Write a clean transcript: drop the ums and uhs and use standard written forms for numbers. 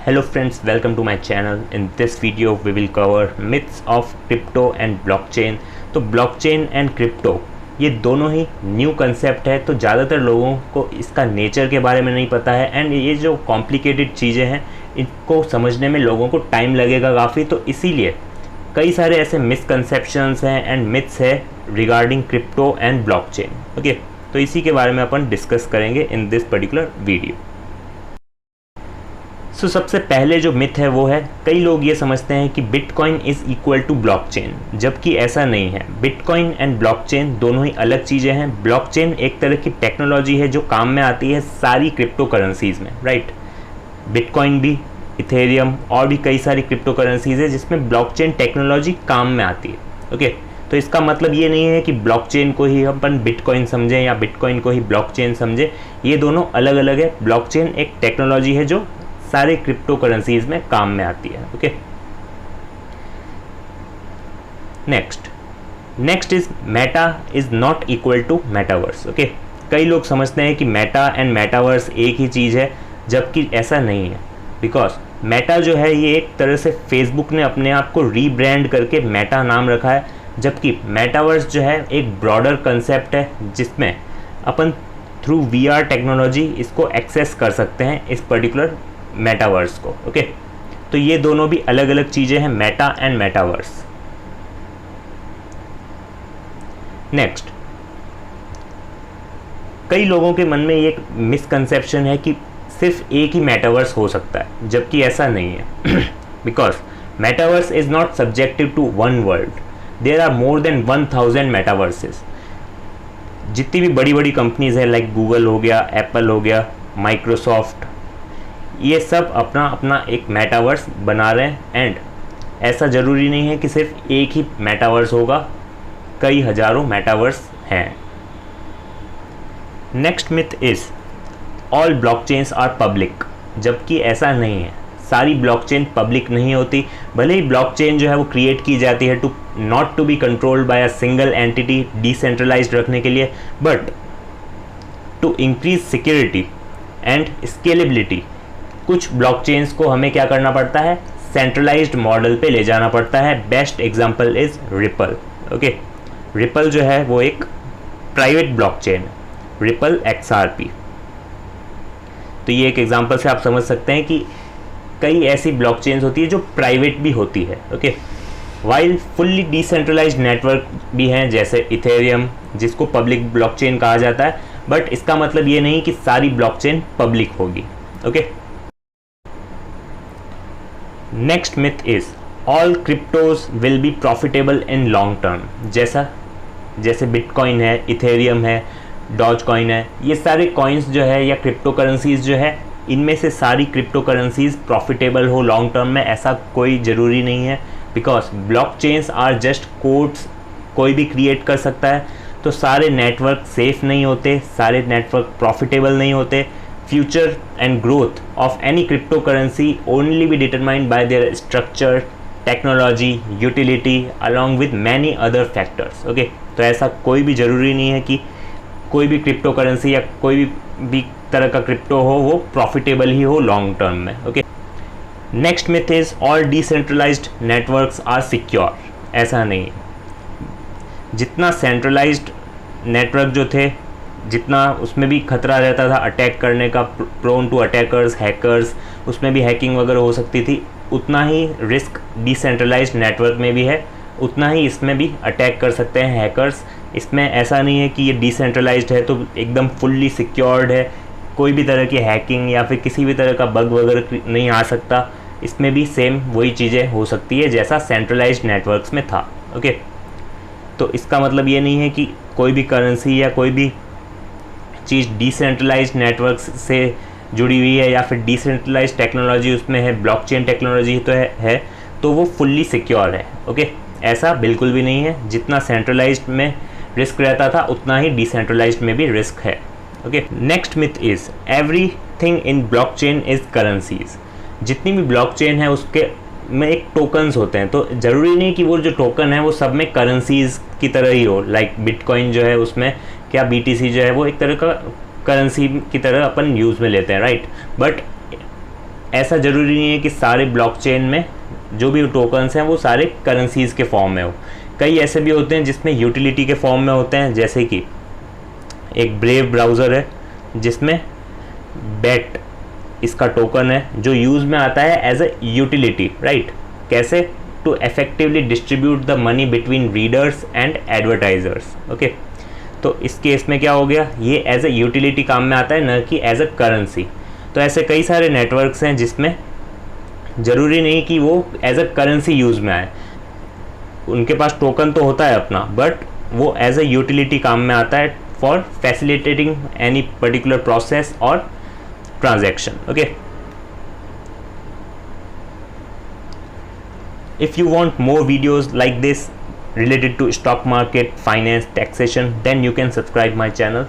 Hello friends, welcome to my channel. In this video we will cover myths of crypto and blockchain. तो blockchain and crypto ये दोनों ही new concept है, तो ज़्यादातर लोगों को इसका नेचर के बारे में नहीं पता है एंड ये जो कॉम्प्लिकेटेड चीज़ें हैं इनको समझने में लोगों को टाइम लगेगा काफ़ी। तो इसीलिए कई सारे ऐसे मिसकंसेप्शंस हैं एंड मिथ्स है regarding crypto and blockchain. Okay, तो इसी के बारे में अपन डिस्कस करेंगे इन दिस पर्टिकुलर वीडियो। सो सबसे पहले जो मिथ है वो है, कई लोग ये समझते हैं कि bitcoin is equal to blockchain, जबकि ऐसा नहीं है। बिटकॉइन एंड ब्लॉकचेन दोनों ही अलग चीज़ें हैं। ब्लॉकचेन एक तरह की टेक्नोलॉजी है जो काम में आती है सारी क्रिप्टो करेंसीज में, राइट। बिटकॉइन भी, इथेरियम और भी कई सारी क्रिप्टो करेंसीज है जिसमें ब्लॉकचेन टेक्नोलॉजी काम में आती है। ओके, तो इसका मतलब ये नहीं है कि ब्लॉकचेन को ही अपन बिटकॉइन समझें या बिटकॉइन को ही ब्लॉकचेन समझें। ये दोनों अलग अलग है। ब्लॉकचेन एक टेक्नोलॉजी है जो सारे क्रिप्टो करेंसीज में काम में आती है। Okay, next is Meta is not equal to metaverse. Okay, कई लोग समझते हैं कि मेटा एंड मेटावर्स एक ही चीज़ है, जबकि ऐसा नहीं है। बिकॉज मेटा जो है ये एक तरह से फेसबुक ने अपने आप को रीब्रांड करके मेटा नाम रखा है, जबकि मेटावर्स जो है एक ब्रॉडर कंसेप्ट है जिसमें अपन थ्रू VR टेक्नोलॉजी इसको एक्सेस कर सकते हैं, इस पर्टिकुलर मेटावर्स को। ओके, तो ये दोनों भी अलग अलग चीज़ें हैं, मेटा एंड मेटावर्स। नेक्स्ट, कई लोगों के मन में ये मिसकंसेप्शन है कि सिर्फ एक ही मेटावर्स हो सकता है, जबकि ऐसा नहीं है। Because metaverse is not subjective to one world, there are more than 1000 metaverses. जितनी भी बड़ी बड़ी कंपनीज है लाइक गूगल हो गया, एप्पल हो गया, माइक्रोसॉफ्ट, ये सब अपना अपना एक मेटावर्स बना रहे हैं एंड ऐसा ज़रूरी नहीं है कि सिर्फ एक ही मेटावर्स होगा, कई हज़ारों मेटावर्स हैं। Next myth is all blockchains are public, जबकि ऐसा नहीं है। सारी ब्लॉकचेन पब्लिक नहीं होती। भले ही ब्लॉकचेन जो है वो क्रिएट की जाती है not to be controlled by a single entity, decentralised रखने के लिए, but to increase security and scalability कुछ ब्लॉकचेन्स को हमें क्या करना पड़ता है, सेंट्रलाइज्ड मॉडल पे ले जाना पड़ता है। Best example is ripple. Okay, ripple जो है वो एक प्राइवेट ब्लॉकचेन है, रिपल XRP। तो ये एक एग्जांपल से आप समझ सकते हैं कि कई ऐसी ब्लॉकचेन्स होती है जो प्राइवेट भी होती है। Okay, while fully decentralised network भी हैं जैसे इथेरियम, जिसको पब्लिक ब्लॉकचेन कहा जाता है, बट इसका मतलब ये नहीं कि सारी ब्लॉकचेन पब्लिक होगी। Okay, next myth is all cryptos will be profitable in long term. जैसे बिटकॉइन है, इथेरियम है, डॉज कॉइन है, ये सारे कॉइन्स जो है या क्रिप्टो करेंसीज जो है, इनमें से सारी क्रिप्टो करेंसीज प्रॉफिटेबल हो लॉन्ग टर्म में, ऐसा कोई ज़रूरी नहीं है। Because blockchains are just codes, कोई भी क्रिएट कर सकता है। तो सारे नेटवर्क सेफ नहीं होते, सारे नेटवर्क प्रॉफिटेबल नहीं होते। Future and growth of any cryptocurrency only be determined by their structure, technology, utility along with many other factors. Okay, तो ऐसा कोई भी ज़रूरी नहीं है कि कोई भी क्रिप्टो करेंसी या कोई भी तरह का क्रिप्टो हो वो प्रॉफिटेबल ही हो लॉन्ग टर्म में। Okay, next myth is all decentralised networks are secure. ऐसा नहीं है। जितना सेंट्रलाइज्ड नेटवर्क जो थे, जितना उसमें भी खतरा रहता था अटैक करने का, प्रोन टू अटैकर्स, हैकर्स, उसमें भी हैकिंग वगैरह हो सकती थी, उतना ही रिस्क डिसेंट्रलाइज्ड नेटवर्क में भी है, उतना ही इसमें भी अटैक कर सकते हैं हैकर्स। इसमें ऐसा नहीं है कि ये डिसेंट्रलाइज्ड है तो एकदम फुल्ली सिक्योर्ड है, कोई भी तरह की हैकिंग या फिर किसी भी तरह का बग वगैरह नहीं आ सकता। इसमें भी सेम वही चीज़ें हो सकती है जैसा सेंट्रलाइज्ड नेटवर्क्स में था। ओके, तो इसका मतलब ये नहीं है कि कोई भी करेंसी या कोई भी चीज़ डिसेंट्रलाइज्ड नेटवर्क्स से जुड़ी हुई है या फिर डिसेंट्रलाइज्ड टेक्नोलॉजी उसमें है, ब्लॉकचेन टेक्नोलॉजी तो है तो वो फुल्ली सिक्योर है। ओके, ऐसा बिल्कुल भी नहीं है। जितना सेंट्रलाइज्ड में रिस्क रहता था उतना ही डिसेंट्रलाइज्ड में भी रिस्क है। Okay, next myth is everything in blockchain is currencies. जितनी भी ब्लॉकचेन है उसके में एक टोकन्स होते हैं, तो ज़रूरी नहीं कि वो जो टोकन है वो सब में करेंसीज की तरह ही हो। लाइक बिटकॉइन जो है उसमें क्या BTC जो है वो एक तरह का करेंसी की तरह अपन यूज़ में लेते हैं, राइट। बट ऐसा ज़रूरी नहीं है कि सारे ब्लॉकचेन में जो भी टोकन्स हैं वो सारे करेंसीज़ के फॉर्म में हो। कई ऐसे भी होते हैं जिसमें यूटिलिटी के फॉर्म में होते हैं, जैसे कि एक ब्रेव ब्राउज़र है जिसमें बेट इसका टोकन है जो यूज़ में आता है एज अ यूटिलिटी, राइट। कैसे? To effectively distribute the money between readers and advertisers. Okay, तो इस केस में क्या हो गया, ये एज अ यूटिलिटी काम में आता है, न कि एज अ करेंसी। तो ऐसे कई सारे नेटवर्क्स हैं जिसमें ज़रूरी नहीं कि वो एज अ करेंसी यूज़ में आए, उनके पास टोकन तो होता है अपना, बट वो एज अ यूटिलिटी काम में आता है for facilitating any particular process और transaction. Okay, if you want more videos like this related to stock market, finance, taxation, then you can subscribe my channel.